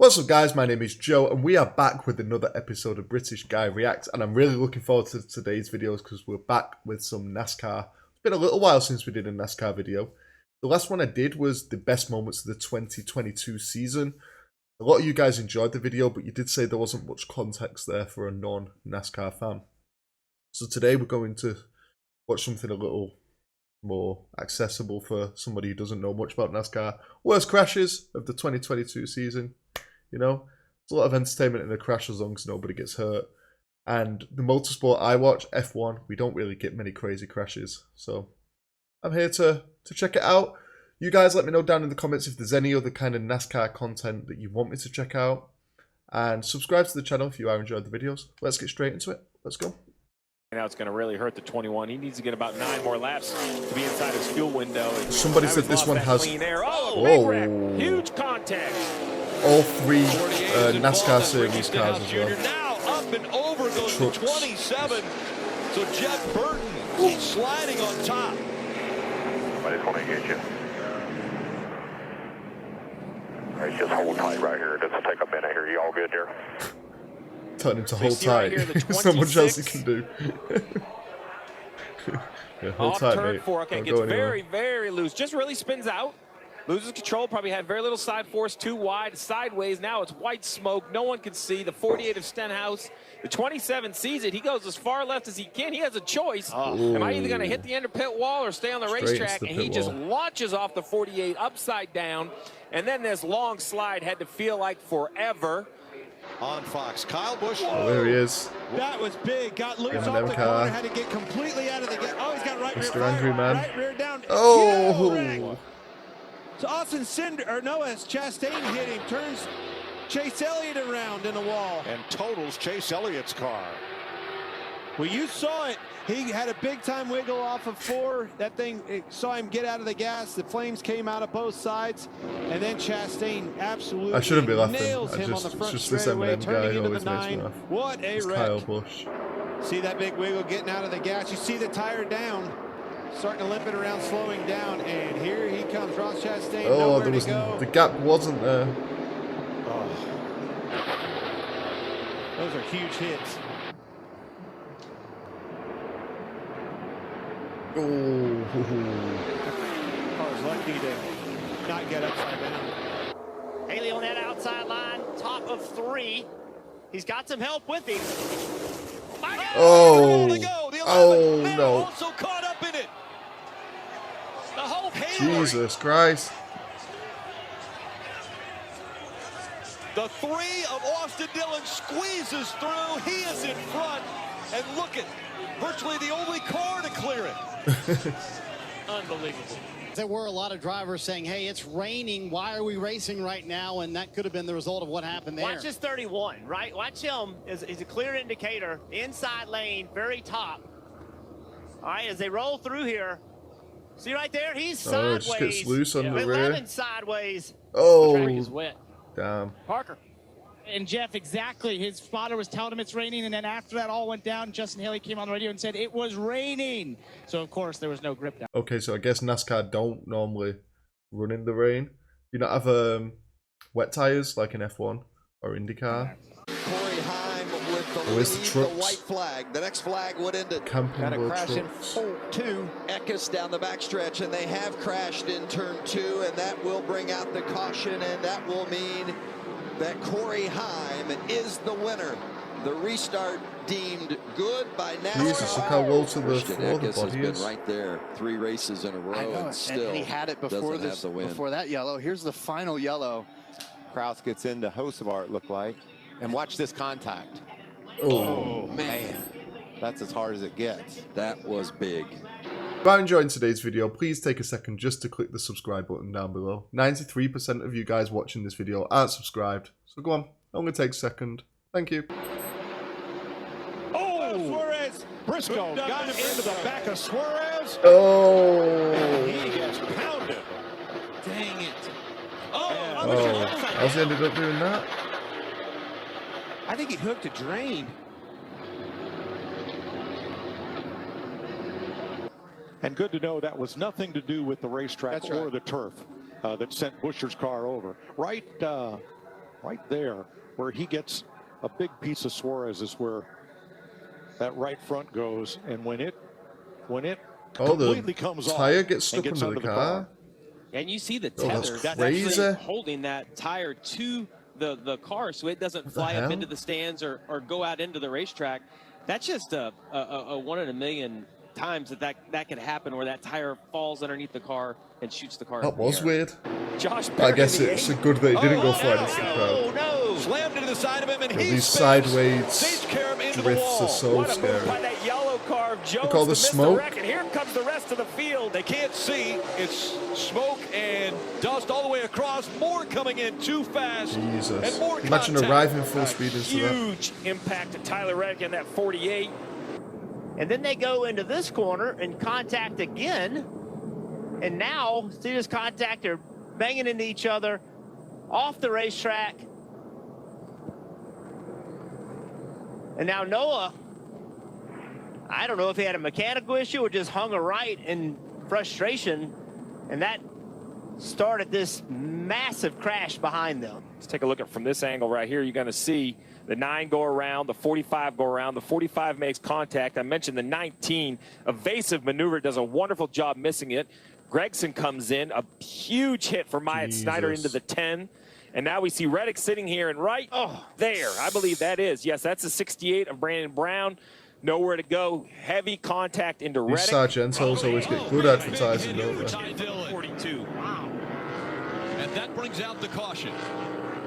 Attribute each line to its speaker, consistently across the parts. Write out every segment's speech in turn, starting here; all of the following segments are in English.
Speaker 1: What's up guys, my name is Joe and we are back with another episode of British Guy Reacts, and I'm really looking forward to today's videos because we're back with some NASCAR. It's been a little while since we did a NASCAR video. The last one I did was the best moments of the 2022 season. A lot of you guys enjoyed the video, but you did say there wasn't much context there for a non-NASCAR fan. So today we're going to watch something a little more accessible for somebody who doesn't know much about NASCAR. Worst crashes of the 2022 season. You know, there's a lot of entertainment in a crash as long as nobody gets hurt. And the motorsport I watch, F1, we don't really get many crazy crashes. So I'm here to check it out. You guys let me know down in the comments if there's any other kind of NASCAR content that you want me to check out. And subscribe to the channel if you are enjoying the videos. Let's get straight into it. Let's go.
Speaker 2: Now it's going to really hurt the 21. He needs to get about 9 more laps to be inside his fuel window.
Speaker 1: Somebody said this one has...
Speaker 2: Oh, big wreck. Huge contact.
Speaker 1: All three NASCAR series cars as well.
Speaker 3: Now up and over goes the 27. So Jeff Burton sliding on top.
Speaker 4: I just want to get you. All right, just hold tight right here. It doesn't take a minute here. You all good there?
Speaker 1: Telling him to hold tight. There's not much else he can do. Yeah, hold tight,
Speaker 2: turn
Speaker 1: mate.
Speaker 2: 4. Okay, gets very, very loose. Just really spins out. Loses control, probably had very little side force, too wide, sideways. Now it's white smoke. No one can see. The 48 of Stenhouse. The 27 sees it. He goes as far left as he can. He has a choice. Am I either going to hit the end of pit wall or stay on the racetrack? And he just launches off the 48 upside down. And then this long slide had to feel like forever.
Speaker 3: On Fox, Kyle Busch.
Speaker 1: Oh, there he is.
Speaker 3: That was big. Got loose off the corner. Had to get completely out of the gate. Oh, he's got right
Speaker 1: Mr.
Speaker 3: rear
Speaker 1: Angry Man.
Speaker 3: Right rear down.
Speaker 1: Oh.
Speaker 3: So Austin Cinder, or no, as Chastain hit him, turns Chase Elliott around in the wall.
Speaker 5: And totals Chase Elliott's car.
Speaker 3: Well, you saw it. He had a big-time wiggle off of 4. That thing, it saw him get out of the gas. The flames came out of both sides. And then Chastain absolutely
Speaker 1: I shouldn't be laughing.
Speaker 3: nails him on the front
Speaker 1: it's just this
Speaker 3: straightaway,
Speaker 1: Eminem
Speaker 3: turning
Speaker 1: guy
Speaker 3: into the
Speaker 1: always makes me
Speaker 3: 9.
Speaker 1: laugh.
Speaker 3: What a
Speaker 1: It's
Speaker 3: wreck.
Speaker 1: Kyle Busch.
Speaker 3: See that big wiggle getting out of the gas. You see the tire down, starting to limp it around, slowing down. And here he comes, Ross Chastain.
Speaker 1: Oh,
Speaker 3: there was
Speaker 1: the gap wasn't there.
Speaker 3: Oh. Those are huge hits.
Speaker 1: Oh.
Speaker 3: Car's lucky to not get upside down.
Speaker 6: Haley on that outside line, top of 3. He's got some help with him.
Speaker 1: Oh. Oh, no.
Speaker 3: Also caught up in it.
Speaker 6: The whole
Speaker 1: Jesus Christ.
Speaker 3: The 3 of Austin Dillon squeezes through. He is in front. And look at virtually the only car to clear it.
Speaker 6: Unbelievable.
Speaker 7: There were a lot of drivers saying, hey, it's raining. Why are we racing right now? And that could have been the result of what happened there.
Speaker 6: Watch this 31, right? Watch him. He's a clear indicator. Inside lane, very top. All right, as they roll through here. See right there? He's sideways.
Speaker 1: Just gets loose on the rear.
Speaker 6: 11 sideways.
Speaker 1: Oh.
Speaker 6: The track is wet.
Speaker 1: Damn.
Speaker 6: Parker.
Speaker 8: And Jeff, exactly. His spotter was telling him it's raining, and then after that all went down, Justin Haley came on the radio and said it was raining. So, of course, there was no grip down.
Speaker 1: Okay, so I guess NASCAR don't normally run in the rain. You not have wet tires like in F1 or IndyCar?
Speaker 9: Corey Heim with the
Speaker 1: Where's the
Speaker 9: lead,
Speaker 1: trucks?
Speaker 9: the white flag. The next flag would end it.
Speaker 1: Camping
Speaker 9: Got a
Speaker 1: boat
Speaker 9: crash
Speaker 1: trucks.
Speaker 9: in 4-2. Eckes down the backstretch, and they have crashed in turn 2, and that will bring out the caution, and that will mean that Corey Heim is the winner. The restart deemed good by NASCAR.
Speaker 1: Jesus, look how low to the floor the
Speaker 9: Eckes
Speaker 1: body
Speaker 9: has
Speaker 1: is.
Speaker 9: been right there 3 races in a row,
Speaker 10: I know,
Speaker 9: and still
Speaker 10: and he had it before
Speaker 9: doesn't have the win.
Speaker 10: before that yellow. Here's the final yellow.
Speaker 5: Kraus gets into Hosevart, it looked like. And watch this contact.
Speaker 1: Oh,
Speaker 9: man.
Speaker 5: That's as hard as it gets.
Speaker 9: That was big.
Speaker 1: If you're enjoying today's video, please take a second just to click the subscribe button down below. 93% of you guys watching this video aren't subscribed, so go on, only takes a second. Thank you.
Speaker 3: Oh, Suarez.
Speaker 5: Briscoe got him into the back of Suarez.
Speaker 1: Oh,
Speaker 5: He gets pounded.
Speaker 3: Dang it.
Speaker 1: oh, how's he ended up doing that?
Speaker 3: I think he hooked a drain.
Speaker 5: And good to know that was nothing to do with the racetrack
Speaker 10: That's
Speaker 5: or
Speaker 10: right.
Speaker 5: the turf that sent Buescher's car over. Right
Speaker 11: right there where he gets a big piece of Suarez is where that right front goes, and when it completely comes off,
Speaker 1: tire gets
Speaker 11: and
Speaker 1: stuck under the car.
Speaker 2: And you see the
Speaker 1: Oh,
Speaker 2: tether
Speaker 1: that's
Speaker 2: that's actually
Speaker 1: crazy.
Speaker 2: holding that tire to the car so it doesn't fly up into the stands or go out into the racetrack. That's just a 1 in a million times that could happen, where that tire falls underneath the car and shoots the car.
Speaker 1: That was weird.
Speaker 2: Josh
Speaker 1: I guess it's a good that he didn't go flying into the crowd.
Speaker 3: No! Slammed into the side of him, and
Speaker 1: These sideways drifts are so scary.
Speaker 2: By that yellow car of Jones.
Speaker 1: Look all the smoke.
Speaker 2: And here comes the rest of the field.
Speaker 3: They can't see. It's smoke and dust all the way across. More coming in too fast.
Speaker 1: Jesus.
Speaker 3: And more
Speaker 1: Imagine
Speaker 3: contact.
Speaker 1: arriving full speed into that.
Speaker 2: Huge impact to Tyler Reddick in that 48.
Speaker 6: And then they go into this corner and contact again. And now, see this contact, they're banging into each other off the racetrack. And now Noah, I don't know if he had a mechanical issue or just hung a right in frustration, and that started this massive crash behind them.
Speaker 2: Let's take a look at from this angle right here. You're going to see the 9 go around, the 45 go around, the 45 makes contact. I mentioned the 19 evasive maneuver, does a wonderful job missing it. Gregson comes in, a huge hit for Myatt Snyder into the 10. And now we see Reddick sitting here and right there. I believe that is. Yes, that's a 68 of Brandon Brown. Nowhere to go. Heavy contact into Reddick.
Speaker 1: These Sargentos always get good advertising, don't they?
Speaker 2: 42. Wow.
Speaker 12: And that brings out the caution.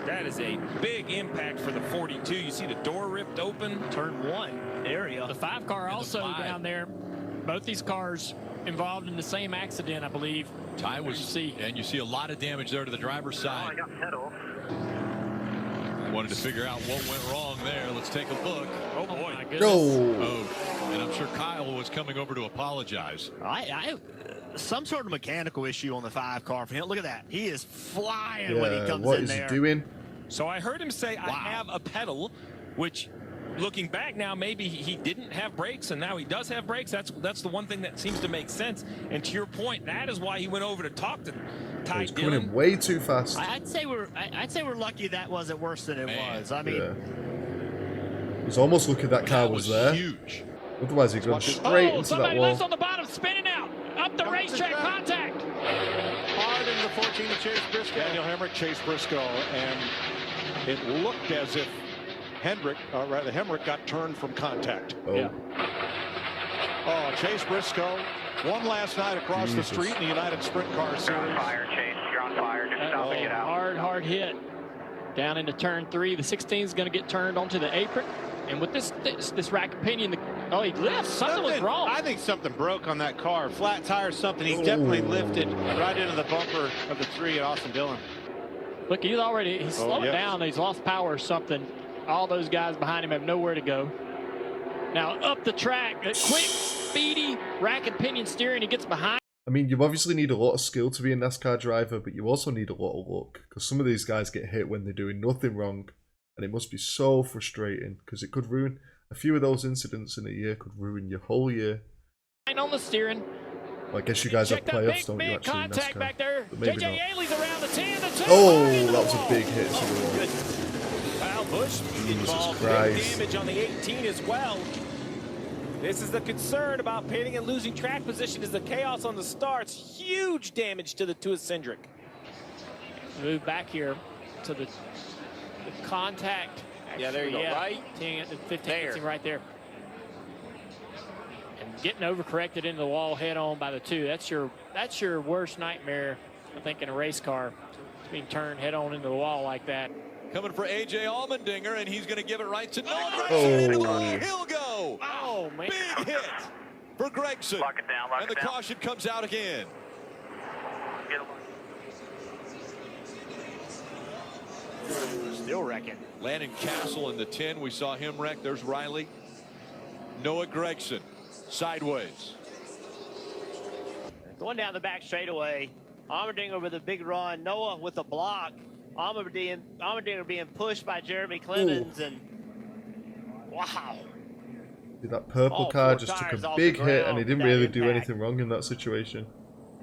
Speaker 2: That is a big impact for the 42. You see the door ripped open.
Speaker 6: Turn 1 area.
Speaker 8: The 5 car also down there. Both these cars involved in the same accident, I believe.
Speaker 12: Ty was, and you see a lot of damage there to the driver's side. Wanted to figure out what went wrong there. Let's take a look.
Speaker 2: Oh boy.
Speaker 8: My goodness.
Speaker 1: No.
Speaker 12: And I'm sure Kyle was coming over to apologize.
Speaker 6: Some sort of mechanical issue on the 5 car for him. Look at that. He is flying when he comes
Speaker 1: what
Speaker 6: in
Speaker 1: is
Speaker 6: there.
Speaker 1: he doing?
Speaker 2: So I heard him say, I have a pedal, which looking back now, maybe he didn't have brakes, and now he does have brakes. That's the one thing that seems to make sense. And to your point, that is why he went over to talk to Ty
Speaker 1: He's
Speaker 2: Dillon.
Speaker 1: coming in way too fast.
Speaker 6: I'd say we're lucky that wasn't worse than it was. I mean,
Speaker 1: It was almost lucky that car was there.
Speaker 12: Huge.
Speaker 1: Otherwise, he'd gone straight into that
Speaker 8: somebody
Speaker 1: wall.
Speaker 8: left on the bottom, spinning out. Up the racetrack, contact.
Speaker 3: Hard into the 14 to Chase Briscoe. Daniel Hemrick, Chase Briscoe, and it looked as if Hemrick got turned from contact.
Speaker 1: Oh.
Speaker 3: Yeah. Oh, Chase Briscoe won last night across the street in the United Sprint Car Series.
Speaker 4: You're on fire, Chase. You're on fire. Just stop and get out.
Speaker 8: Hard hit. Down into turn 3. The 16 is going to get turned onto the apron. And with this rack of pinion, he lifted. Something was wrong.
Speaker 3: I think something broke on that car. Flat tire, something. He's definitely lifted right into the bumper of the 3 at Austin Dillon.
Speaker 8: Look, he's slowing down. He's lost power or something. All those guys behind him have nowhere to go. Now up the track, a quick, speedy rack and pinion steering. He gets behind.
Speaker 1: I mean, you obviously need a lot of skill to be a NASCAR driver, but you also need a lot of luck, because some of these guys get hit when they're doing nothing wrong, and it must be so frustrating, because it could ruin a few of those incidents in a year, could ruin your whole year.
Speaker 8: On the steering.
Speaker 1: Well, I guess you guys have playoffs, don't you, actually, in
Speaker 8: contact
Speaker 1: NASCAR?
Speaker 8: back there.
Speaker 1: But maybe
Speaker 8: JJ
Speaker 1: not.
Speaker 8: Ailey's around the 10. The 2
Speaker 1: Oh, that was a big hit to the wall.
Speaker 2: Kyle Busch involved. Big
Speaker 1: Christ.
Speaker 2: damage on the 18 as well. This is the concern about pitting and losing track position, is the chaos on the starts. Huge damage to the Cindric.
Speaker 8: Move back here to the contact.
Speaker 2: Yeah, there you go. Right.
Speaker 8: 10, 15 right there. And getting overcorrected into the wall head on by the 2. That's your worst nightmare, I think, in a race car. Being turned head on into the wall like that.
Speaker 12: Coming for A.J. Allmendinger, and he's going to give it right to Noah
Speaker 1: Gregson.
Speaker 12: Oh. He'll go.
Speaker 8: Oh, man.
Speaker 12: Big hit for Gregson.
Speaker 4: Lock it down, lock
Speaker 12: and
Speaker 4: it
Speaker 12: the
Speaker 4: down.
Speaker 12: caution comes out again.
Speaker 6: Still wrecking.
Speaker 12: Landon Castle in the 10. We saw him wreck. There's Riley. Noah Gregson sideways.
Speaker 6: Going down the back straightaway. Allmendinger with a big run. Noah with a block. Allmendinger being pushed by Jeremy Clemens. And wow.
Speaker 1: That purple car just took a big hit, and he didn't really do anything wrong in that situation.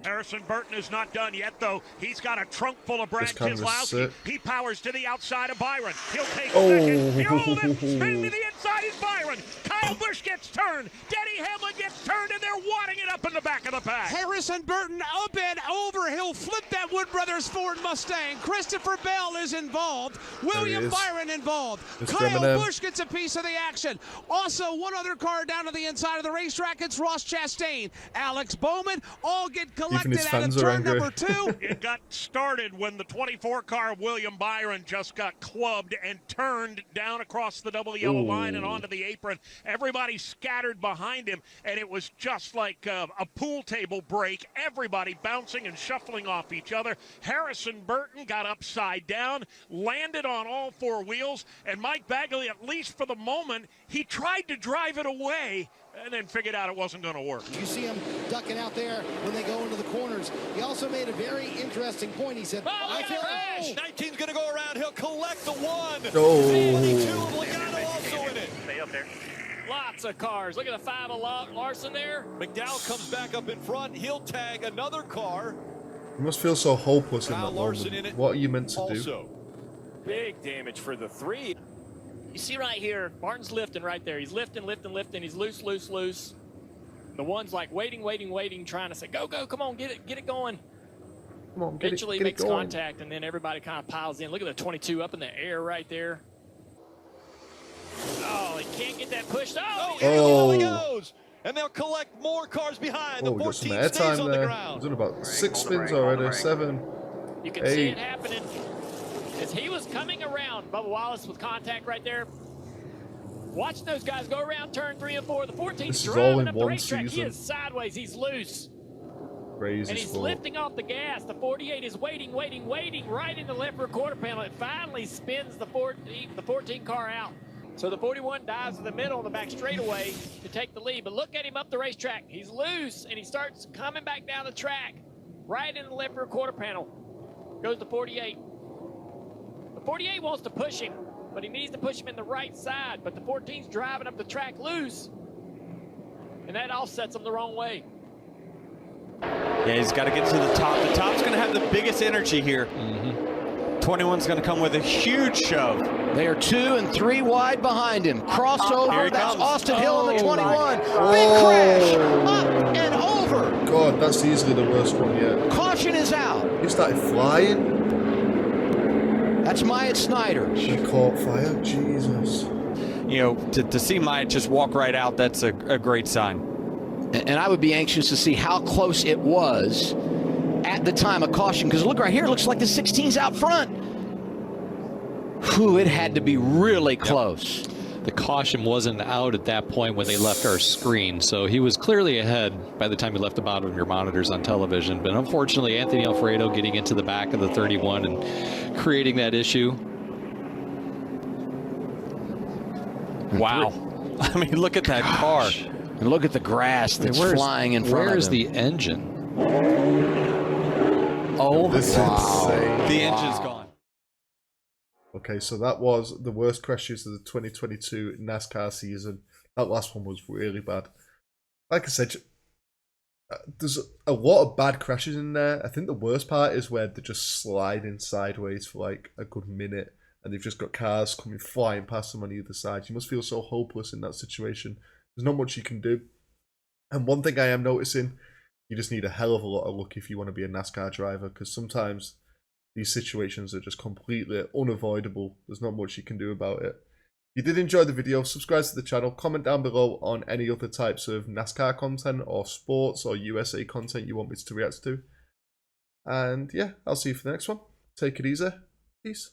Speaker 13: Harrison Burton is not done yet, though. He's got a trunk full of Brad Keselowski. He powers to the outside of Byron. He'll take second. Spinning to the inside is Byron. Kyle Busch gets turned. Denny Hamlin gets turned, and they're wadding it up in the back of the pack.
Speaker 3: Harrison Burton up and over. He'll flip that Wood Brothers Ford Mustang. Christopher Bell is involved. William Byron involved. Kyle Busch gets a piece of the action. Also, one other car down to the inside of the racetrack. It's Ross Chastain. Alex Bowman all get collected out of turn number 2.
Speaker 13: It got started when the 24 car of William Byron just got clubbed and turned down across the double yellow line and onto the apron. Everybody scattered behind him, and it was just like a pool table break. Everybody bouncing and shuffling off each other. Harrison Burton got upside down, landed on all 4 wheels, and Mike Bagley, at least for the moment, he tried to drive it away and then figured out it wasn't going to work.
Speaker 7: You see him ducking out there when they go into the corners. He also made a very interesting point. He said, I feel
Speaker 12: crash. 19's going to go around. He'll collect the 1.
Speaker 1: 22
Speaker 12: of Logano also in it.
Speaker 8: Stay up there. Lots of cars. Look at the 5 of Larson there.
Speaker 12: McDowell comes back up in front. He'll tag another car.
Speaker 1: You must feel so hopeless in that moment. What are you meant to do?
Speaker 2: Big damage for the 3.
Speaker 8: You see right here, Martin's lifting right there. He's lifting. He's loose. The one's like waiting, trying to say, go, come on, get it going.
Speaker 1: Come on,
Speaker 8: Eventually makes contact, and then everybody kind of piles in. Look at the 22 up in the air right there. Oh, he can't get that pushed.
Speaker 12: Oh, he goes. And they'll collect more cars behind. The
Speaker 1: we got some
Speaker 12: 14 stays on the
Speaker 1: airtime there.
Speaker 12: ground.
Speaker 1: We've done about 6 spins already. 7.
Speaker 8: You can see it happening. As he was coming around, Bubba Wallace with contact right there. Watch those guys go around turn 3 and 4. The 14's driving up the racetrack. He is sideways. He's loose.
Speaker 1: Crazy
Speaker 8: and he's lifting off the gas. The 48 is waiting right in the left rear quarter panel. It finally spins the 14 car out. So the 41 dives in the middle of the back straightaway to take the lead. But look at him up the racetrack. He's loose, and he starts coming back down the track. Right in the left rear quarter panel goes the 48. The 48 wants to push him, but he needs to push him in the right side. But the 14's driving up the track loose, and that offsets him the wrong way.
Speaker 14: Yeah, he's got to get to the top. The top's going to have the biggest energy here. 21's going to come with a huge shove.
Speaker 15: They are 2 and 3 wide behind him. Crossover, that's
Speaker 14: comes.
Speaker 15: Austin Hill in the 21. Big crash, up and over.
Speaker 1: God, that's easily the worst one yet.
Speaker 15: Caution is out.
Speaker 1: He started flying.
Speaker 15: That's Myatt Snyder.
Speaker 1: She caught fire, Jesus.
Speaker 14: You know, to see Myatt just walk right out, that's a great sign.
Speaker 15: And I would be anxious to see how close it was at the time of caution, because look right here, it looks like the 16's out front. Whew, it had to be really close.
Speaker 16: The caution wasn't out at that point when they left our screen, so he was clearly ahead by the time he left the bottom of your monitors on television. But unfortunately, Anthony Alfredo getting into the back of the 31 and creating that issue. Wow. I mean, look at that car.
Speaker 15: And look at the grass that's flying in front of him.
Speaker 16: Where is the engine?
Speaker 15: Oh,
Speaker 1: this is insane.
Speaker 14: The engine's gone.
Speaker 1: Okay, so that was the worst crashes of the 2022 NASCAR season. That last one was really bad. Like I said, there's a lot of bad crashes in there. I think the worst part is where they're just sliding sideways for like a good minute, and they've just got cars coming flying past them on either side. You must feel so hopeless in that situation. There's not much you can do. And one thing I am noticing, you just need a hell of a lot of luck if you want to be a NASCAR driver, because sometimes these situations are just completely unavoidable. There's not much you can do about it. If you did enjoy the video, subscribe to the channel, comment down below on any other types of NASCAR content or sports or USA content you want me to react to. And yeah, I'll see you for the next one. Take it easy. Peace.